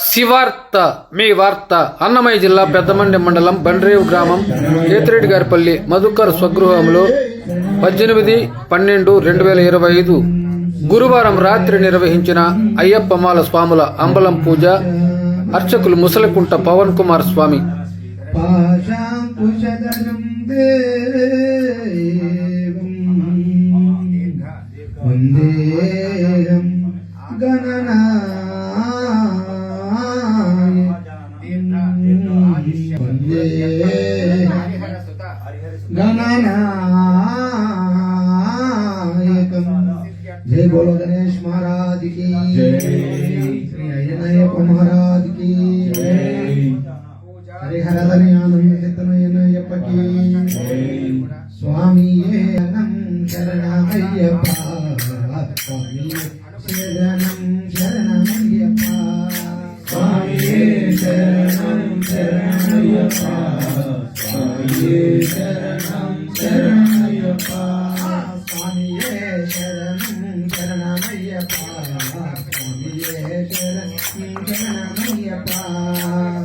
శివార్త మీ వార్త అన్నమయ్య జిల్లా పెద్దమండి మండలం బండ్రేవు గ్రామం కేతిరెడ్డిగారిపల్లి మధుకర్ స్వగృహంలో 18/12/2025 గురువారం రాత్రి నిర్వహించిన అయ్యప్పమాల స్వాముల అంబలం పూజ అర్చకులు ముసలికుంట పవన్ కుమార్ స్వామి. जय बोलो गणेश महाराज की जय, श्री अय्यप्पा महाराज की जय, हरिहर आनंद चित्तनय्यप्प की जय, स्वामी शरणं शरणमय्यप्पा, स्वामी शरणं शरणमय्यप्पा, स्वामी शरणं शरणमय्यप्पा, स्वामी शरणं शरणमय्यप्पा, स्वामी शरणं शरणमय्यप्पा,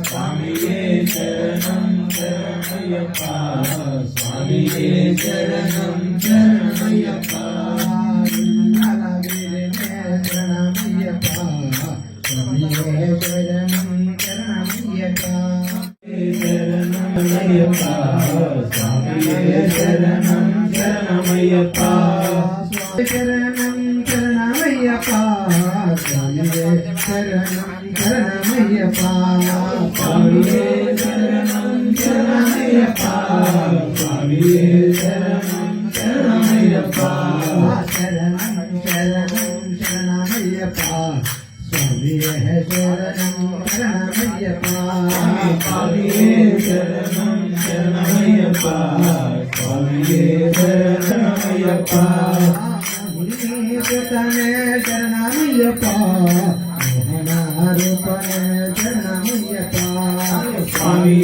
स्वामी शरणं शरणमय्यप्पा, स्वामी शरणं शरणमय्यप्पा, स्वामी शरणं शरणमय्यप्पा, शरणमय्यप्पा, स्वामी शरणं शरणमय्यप्पा, शरणमय्यप्पा, स्वामी शरणं शरणमय्यप्पा, शरणं शरणमय्यप्पा, स्वामी शरणं शरणमय्यप्पा, स्वामी शरणं शरणमय्यप्पा, स्वामी शरणं शरणमय्यप्पा, शरणं शरणं शरणमय्यप्पा, स्वामी शरणं शरणमय्यप्पा, स्वामी शरणं शरणमय्यप्पा, स्वामी शरणमय्यप्पा, शरणमय्यप्पा, मोहनारूपने शरणमय्यप्पा, स्वामी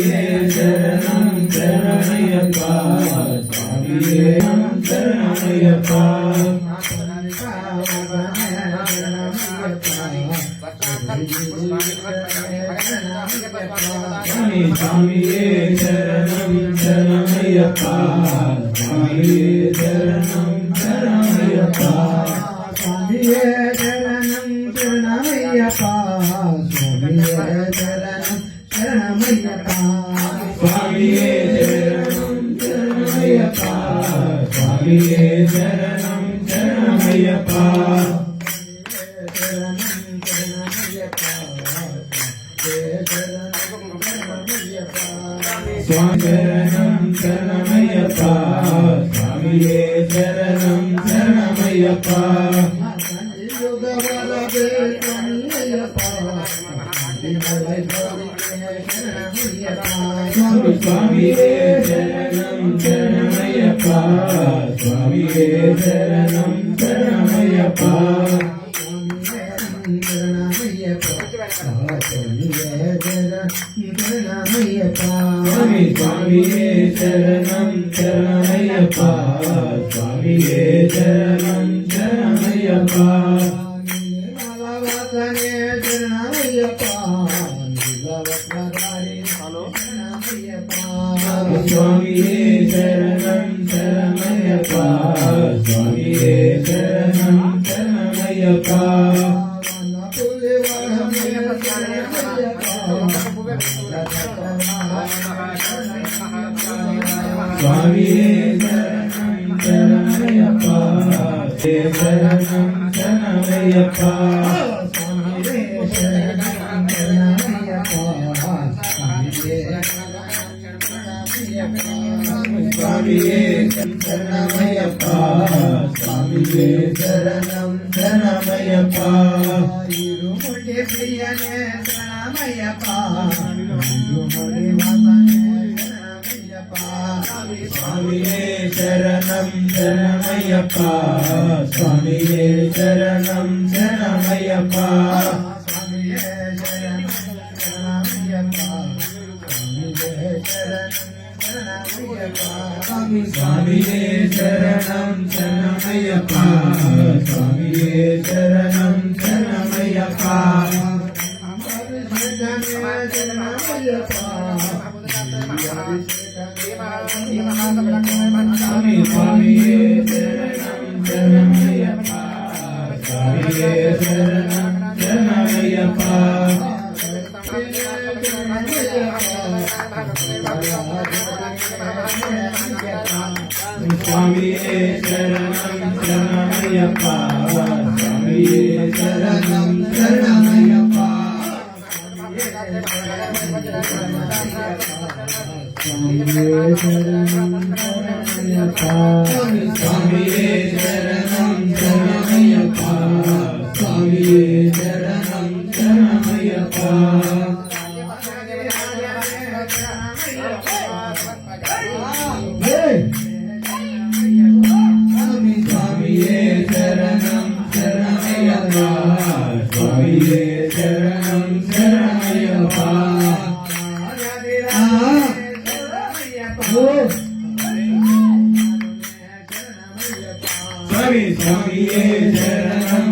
शरणं शरणमय्यप्पा, स्वामी शरणमय्यप्पा, स्वामी शरणं शरणमय्यप्पा, स्वामी शरणं शरणमय्यप्पा, स्वामी शरणं शरणमय्यप्पा, स्वामी शरणं शरणमय्यप्पा, स्वामी शरणं शरणमय्यप्पा, स्वामी शरणं शरणमय्यप्पा, स्वामी शरणं शरणमय्यप्पा, स्वामी शरणं शरणमय्यप्पा, स्वामी शरणं शरणमय्यप्पा, स्वामी शरणं शरणमय्यप्पा, स्वामी स्वामी शरणं शरणमय्यप्पा, स्वामी शरणं शरणमय्यप्पा, स्वामी शरणं शरणमय्यप्पा, स्वामी शरणं शरणमय्यप्पा, स्वामी शरणं शरणमय्यप्पा, शरणं शरणमय्यप्पा, स्वामी शरणं शरणमय्यप्पा, स्वामी शरणमय्यप्पा, स्वामी शरणं शरणमय्यप्पा, इरुमुडि प्रियने शरणमय्यप्पा, इरुमुडि वासने स्वामी शरणं शरणमय्यप्पा, स्वामी शरणं शरणमय्यप्पा, स्वामी शरणं शरणमय्यप्पा, स्वामी शरणं शरणमय्यप्पा, स्वामी शरणं शरणमय्यप्पा, स्वामी शरणं शरणमय्यप्पा, స్వామి స్వామియే శరణం శరణమయ్యప్ప స్వామియే శరణం శరణమయ్యప్ప స్వామియే శరణం శరణమయ్యప్ప స్వామియే శరణం శరణమయ్యప్ప స్వామియే శరణం శరణమయ్యప్ప స్వామియే శరణం శరణమయ్యప్ప స్వామియే శరణం శరణమయ్యప్ప స్వామియే శరణం శరణమయ్యప్ప స్వామియే శరణం శరణమయ్యప్ప స్వామి స్వామియే శరణం